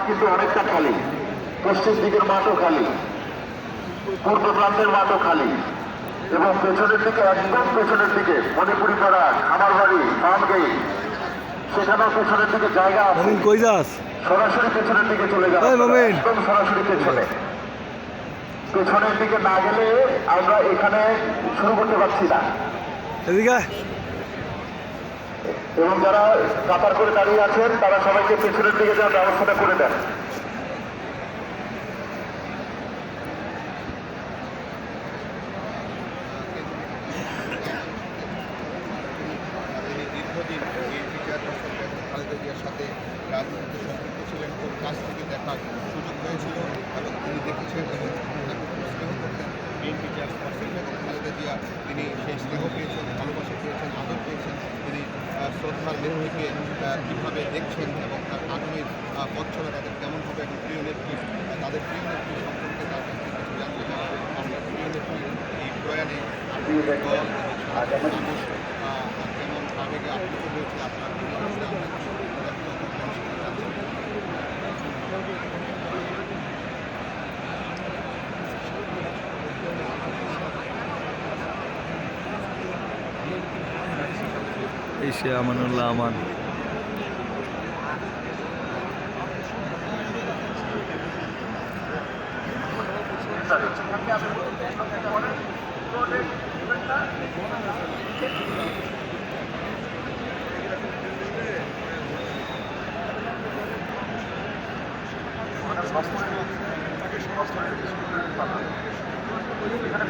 কিন্তু অনেকটা খালি, পশ্চিম দিকের মাঠও খালি, পূর্ব প্রান্তের মাঠও খালি, এবং পেছনের দিকে একদম পেছনের দিকে মণিপুরি পাড়া, খামার বাড়ি, ফার্ম গেট, সেখানেও পেছনের দিকে জায়গা আছে। কই যাস? সরাসরি পেছনের দিকে চলে যাবে, একদম সরাসরি পেছনে। পেছনের দিকে না গেলে আমরা এখানে শুরু করতে পারছি না। এদিকে এবং যারা কাতার করে দাঁড়িয়ে আছেন তারা সবাইকে পেছনের দিকে যাওয়ার ব্যবস্থাটা করে দেন। দীর্ঘদিন বিএনপি চেয়ারপারসন খালেদা জিয়ার সাথে রাজনীতিতে সম্পৃক্ত ছিলেন, খুব কাছ থেকে দেখার সুযোগ হয়েছিল এবং তিনি দেখেছেন এবং তাকে খুব স্নেহ করতেন বিএনপি চেয়ারপারসন এবং খালেদা জিয়া। তিনি সেই স্নেহ পেয়েছেন, ভালোবাসা পেয়েছেন, আদর পেয়েছেন। তিনি শ্রদ্ধার নেত্রীকে কীভাবে দেখছেন এবং তার আগামীর পথ চলা তাদের কেমনভাবে এবং প্রিয় নেত্রী তাদের প্রিয় নেত্রী সম্পর্কে তার কাছ থেকে কিছু জানতে চান। আমরা প্রিয় নেত্রী এই প্রয়াণে যেমন আবেগে আপ্লুত হয়েছে আপনার এই সে আমানুল্লাহ আমান। এখানে